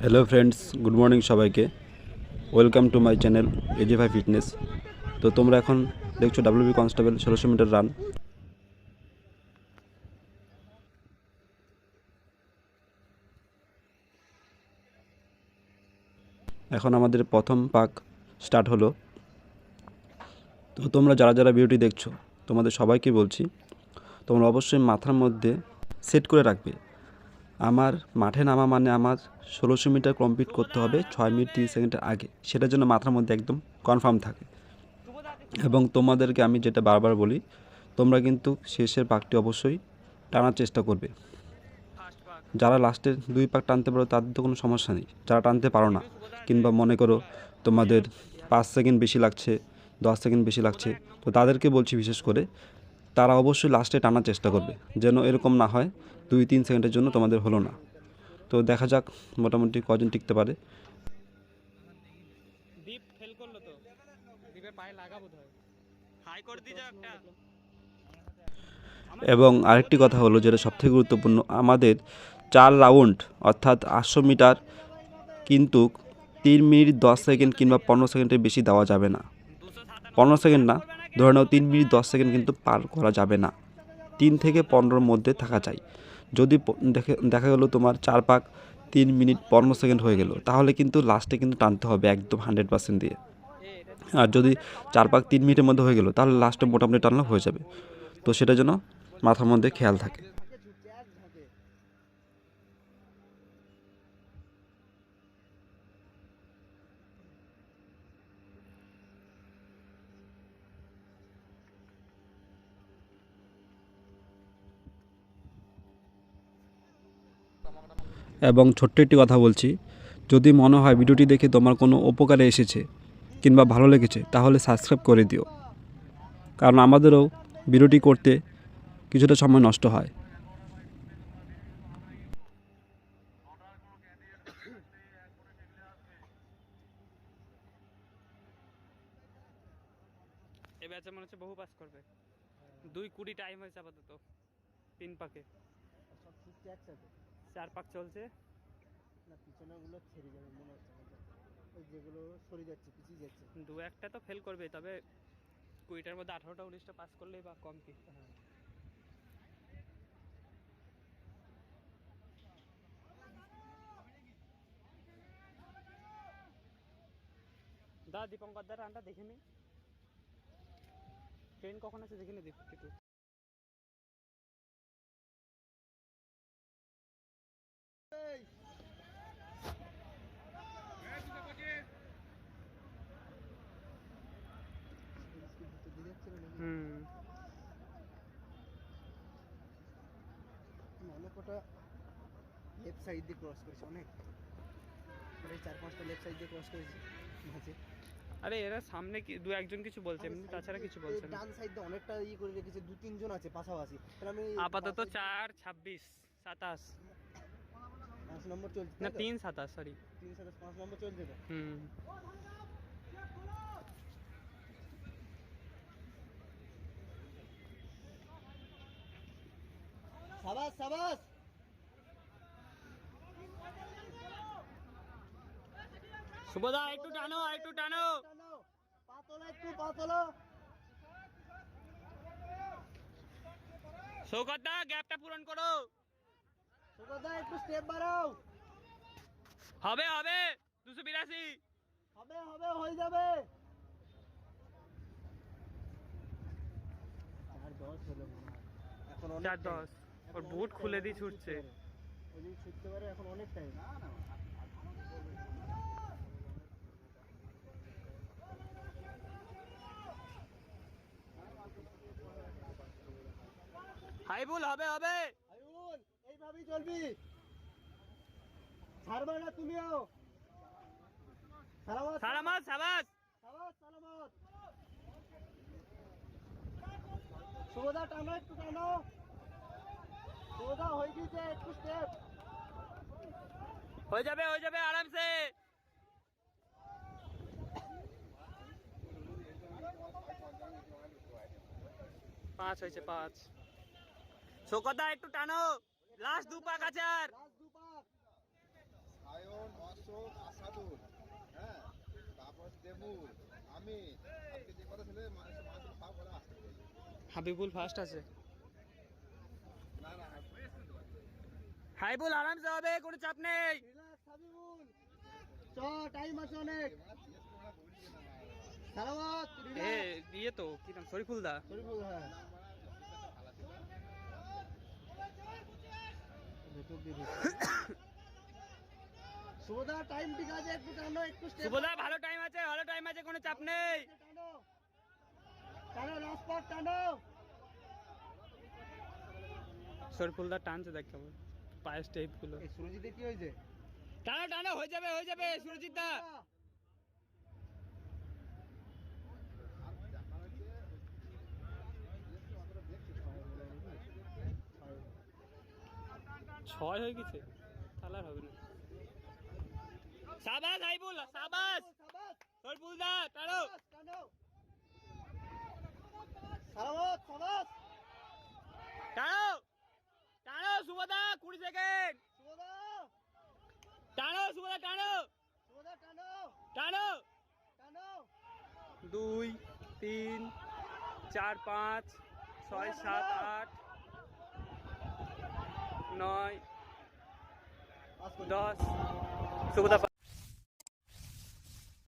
Hello friends, good morning সবাইকে। Welcome to my channel এজি5 fitness. তো তোমরা এখন দেখছো ডাব্লিউবি কনস্টেবল 1600 মিটার রান। এখন আমাদের প্রথম পাক স্টার্ট হলো। তো তোমরা যারা যারা ভিডিওটি দেখছো তোমাদের সবাইকে বলছি, তোমরা অবশ্যই মাথার মধ্যে সেট করে রাখবে, আমার মাঠে নামা মানে আমার 1600 মিটার কমপ্লিট করতে হবে 6 মিনিট 30 সেকেন্ডের আগে। সেটার জন্য মাথার মধ্যে একদম কনফার্ম থাকে। এবং তোমাদেরকে আমি যেটা বারবার বলি, তোমরা কিন্তু শেষের পাকটি অবশ্যই টানার চেষ্টা করবে। যারা লাস্টের 2 পাক টানতে পারো তাদের তো কোনো সমস্যা নেই। যারা টানতে পারো না, কিংবা মনে করো তোমাদের 5 সেকেন্ড বেশি লাগছে, 10 সেকেন্ড বেশি লাগছে, তো তাদেরকে বলছি বিশেষ করে তারা অবশ্যই লাস্টে টানার চেষ্টা করবে, যেন এরকম না হয় 2-3 সেকেন্ডের জন্য তোমাদের হলো না। তো দেখা যাক মোটামুটি কজন টিকতে পারে। দীপ ফেল করলো তো, দীপের পায়ে লাগা বোধহয় হাই করে দিয়ে যাও একটা। এবং আরেকটি কথা হলো, যেটা সবথেকে গুরুত্বপূর্ণ, আমাদের 4 রাউন্ড অর্থাৎ 800 মিটার কিন্তু 3 মিনিট 10 সেকেন্ড কিংবা 15 সেকেন্ডের বেশি দেওয়া যাবে না। 15 সেকেন্ড না, ধরে নাও 3 মিনিট 10 সেকেন্ড কিন্তু পার করা যাবে না। 3 থেকে 15 মধ্যে থাকা চাই। যদি দেখা গেলো তোমার 4 পাক 3 মিনিট 15 সেকেন্ড হয়ে গেল, তাহলে কিন্তু লাস্টে কিন্তু টানতে হবে একদম 100% দিয়ে। আর যদি 4 পাক 3 মিনিটের মধ্যে হয়ে গেল, তাহলে লাস্টে মোটামুটি টানলে হয়ে যাবে। তো সেটা যেন মাথার মধ্যে খেয়াল থাকে। এবং ছোট্ট একটি কথা বলছি, যদি মনে হয় ভিডিওটি দেখে তোমার কোনো উপকারে এসেছে কিংবা ভালো লেগেছে, তাহলে সাবস্ক্রাইব করে দিও, কারণ আমাদেরও ভিডিওটি করতে কিছুটা সময় নষ্ট হয়। এই ব্যাচে মনে হচ্ছে বহু পাস করবে। 2:20 টাইম হয়েছে আপাতত 3 পাকে। সব ঠিকঠাক একসাথে 4 পাক চলছে। না, পিছনেগুলো ছেড়ে যাবে মনে হচ্ছে আমার। ওই যেগুলো সরে যাচ্ছে পিছিয়ে যাচ্ছে। 2-1টা তো ফেল করবে, তবে 20টার মধ্যে 18টা 19টা পাস করলেই বা কম কি। হ্যাঁ, দা দীপঙ্কর দার রানটা দেখে নি, ট্রেন কখন আছে দেখে নি দীপ একটু। হুম, অনেক কটা লেফট সাইড দিয়ে ক্রস করেছে, অনেক প্রায় 4-5টা লেফট সাইড দিয়ে ক্রস করেছে মাঝে। আরে এরা সামনে কি 2-1 কিছু বলছে, এমনি তাছাড়া কিছু বলছে না। ডান সাইড দিয়ে অনেকটা করে রেখেছে, 2-3 জন আছে পাশাপাশি। তাহলে আমি আপাতত 4-26 27 5 নম্বর চলছে না 3-27 সরি 5 নম্বর চলছে তো। হুম। সাবাস সাবাস, শুভদা একটু টানো একটু টানো। পাতলা একটু পাতলা। সৌগত দা গ্যাপটা পূরণ করো। সুগদা একটু স্টেপ বাড়াও। হবে হবে 282 হবে হবে হয়ে যাবে। 4-10 হলো মনে হয়। এখন অনেক 4-10 ওর বুট খুলে দিয়ে ছুটছে। ওই ছুটতে পারে এখন অনেক টাইম। হাইবুল হবে হবে। আয়ুল এইভাবেই চলবি, ছাড়বে না তুমিও। সালামত সালামাত সাবাস। সালামত সালামত। সুগদা টানো একটু টানো। সুগদা হয়ে গেছে, একটু স্টেপ। হয়ে যাবে আরামসে। 5 হয়েছে 5। শোকদা একটু টানো, লাস্ট 2 পাক আছে আর। লাস্ট 2 পাক। অশোক, আসাদুল, হ্যাঁ, তারপর দেবুল, আমি, আজকে যে কথা ছেলে মানুষের খাওয়া বলে আসতে পারি। হাবিবুল ফার্স্ট আছে। না না হাবিবুল আরামসে হবে, কোনো চাপ নেই। রিল্যাক্স হাবিবুল, চ টাইম আছে অনেক। সারাবাত এ রিল্যাক্স। ইয়ে তো কি নাম, শরীফুল দা। শরীফুল, হ্যাঁ শুভদা টাইম ঠিক আছে, একটু টানো, একটু স্টেপ শুভদা ভালো টাইম আছে, ভালো টাইম আছে, কোনো চাপ নেই। টানো, টানো লাস্ট পার্ট টানো। শরীফুল দা টানছে দেখ কেমন পায়ের স্টেপ গুলো। এই সুরজিতে কি হয়েছে? টানো টানো, হয়ে যাবে হয়ে যাবে সুরজিৎ দা। ছয় হয়ে গেছে, তাহলে আর হবে না। সাবাস হাবিবুল, সাবাস সাবাস শরীফুল দা, টানো টানো। সারাবাত সাবাস টানো টানো। শুভদা 20 সেকেন্ড। শুভদা, টানো শুভদা, টানো শুভদা টানো, টানো। টানো। 2 3 4 5 6 7 8 9 পাস করে 10। শুভদা